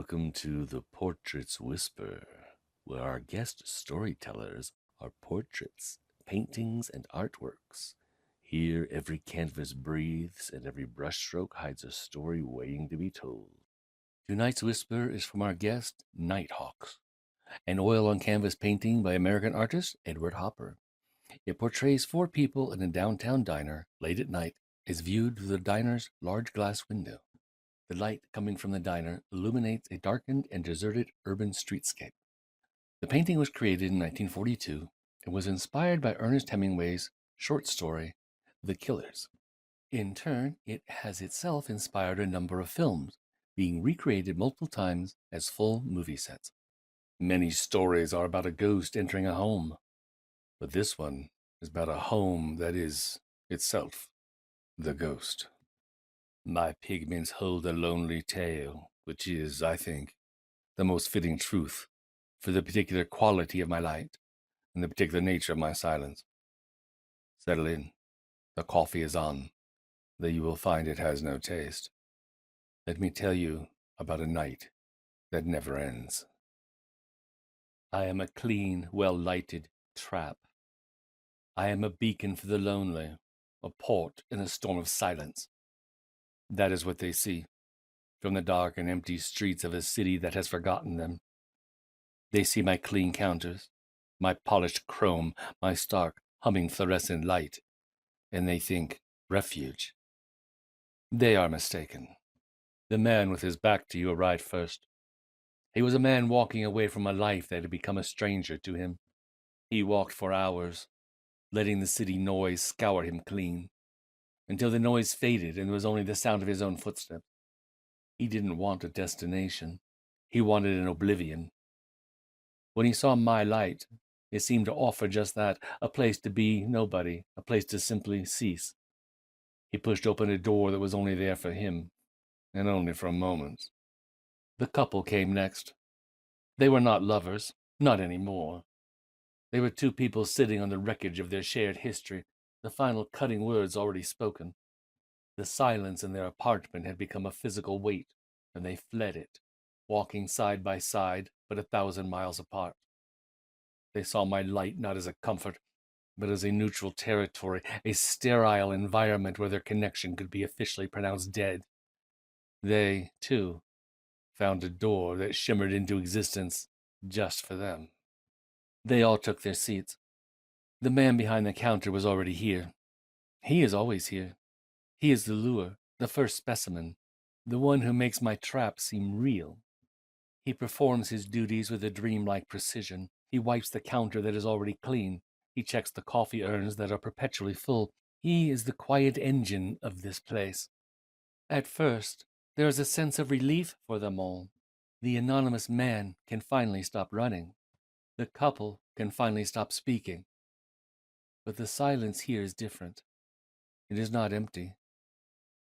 Welcome to the Portraits Whisper, where our guest storytellers are portraits, paintings, and artworks. Here, every canvas breathes and every brushstroke hides a story waiting to be told. Tonight's whisper is from our guest, Nighthawks, an oil-on-canvas painting by American artist Edward Hopper. It portrays four people in a downtown diner late at night as viewed through the diner's large glass window. The light coming from the diner illuminates a darkened and deserted urban streetscape. The painting was created in 1942 and was inspired by Ernest Hemingway's short story, The Killers. In turn, it has itself inspired a number of films, being recreated multiple times as full movie sets. Many stories are about a ghost entering a home, but this one is about a home that is itself the ghost. My pigments hold a lonely tale, which is, I think, the most fitting truth for the particular quality of my light and the particular nature of my silence. Settle in. The coffee is on, though you will find it has no taste. Let me tell you about a night that never ends. I am a clean, well-lighted trap. I am a beacon for the lonely, a port in a storm of silence. That is what they see from the dark and empty streets of a city that has forgotten them. They see my clean counters, my polished chrome, my stark, humming fluorescent light, and they think refuge. They are mistaken. The man with his back to you arrived first. He was a man walking away from a life that had become a stranger to him. He walked for hours, letting the city noise scour him clean, until the noise faded and there was only the sound of his own footsteps. He didn't want a destination. He wanted an oblivion. When he saw my light, it seemed to offer just that, a place to be nobody, a place to simply cease. He pushed open a door that was only there for him, and only for a moment. The couple came next. They were not lovers, not anymore. They were two people sitting on the wreckage of their shared history, the final cutting words already spoken. The silence in their apartment had become a physical weight, and they fled it, walking side by side, but 1,000 miles apart. They saw my light not as a comfort, but as a neutral territory, a sterile environment where their connection could be officially pronounced dead. They, too, found a door that shimmered into existence just for them. They all took their seats. The man behind the counter was already here. He is always here. He is the lure, the first specimen, the one who makes my trap seem real. He performs his duties with a dreamlike precision. He wipes the counter that is already clean. He checks the coffee urns that are perpetually full. He is the quiet engine of this place. At first, there is a sense of relief for them all. The anonymous man can finally stop running. The couple can finally stop speaking. But the silence here is different. It is not empty.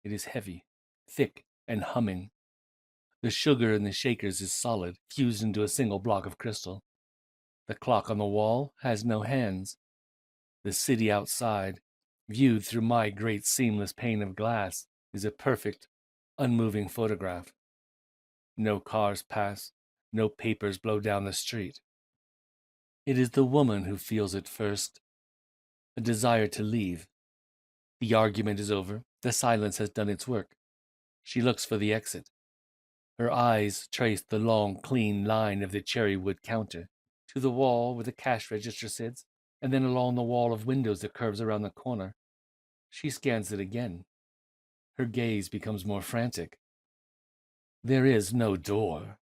It is heavy, thick, and humming. The sugar in the shakers is solid, fused into a single block of crystal. The clock on the wall has no hands. The city outside, viewed through my great seamless pane of glass, is a perfect, unmoving photograph. No cars pass, no papers blow down the street. It is the woman who feels it first, a desire to leave. The argument is over. The silence has done its work. She looks for the exit. Her eyes trace the long, clean line of the cherry wood counter, to the wall where the cash register sits, and then along the wall of windows that curves around the corner. She scans it again. Her gaze becomes more frantic. There is no door.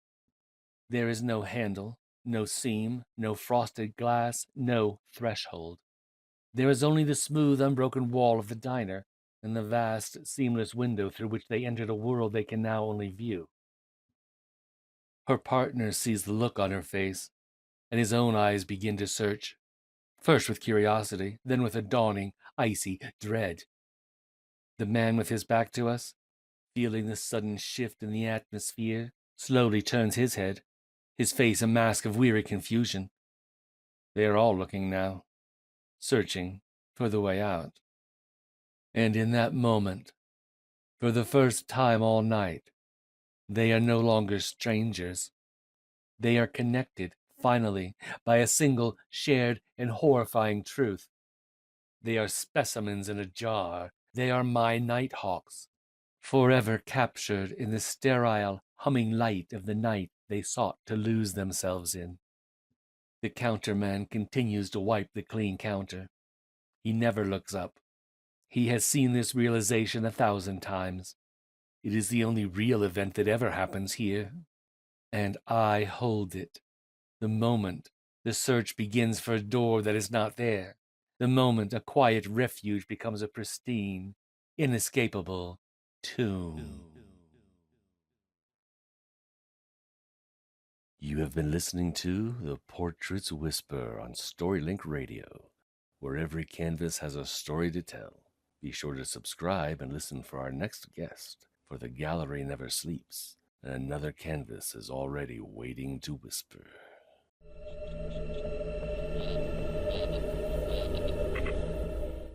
There is no handle, no seam, no frosted glass, no threshold. There is only the smooth, unbroken wall of the diner and the vast, seamless window through which they entered a world they can now only view. Her partner sees the look on her face, and his own eyes begin to search, first with curiosity, then with a dawning, icy dread. The man with his back to us, feeling the sudden shift in the atmosphere, slowly turns his head, his face a mask of weary confusion. They are all looking now, searching for the way out. And in that moment, for the first time all night, They are no longer strangers. They are connected, finally, by a single shared and horrifying truth. They are specimens in a jar. They are my Nighthawks, forever captured in the sterile, humming light of the night they sought to lose themselves in. The counterman continues to wipe the clean counter. He never looks up. He has seen this realization 1,000 times. It is the only real event that ever happens here. And I hold it. The moment the search begins for a door that is not there. The moment a quiet refuge becomes a pristine, inescapable tomb. You have been listening to The Portraits Whisper on Storylink Radio, where every canvas has a story to tell. Be sure to subscribe and listen for our next guest, for the gallery never sleeps, and another canvas is already waiting to whisper.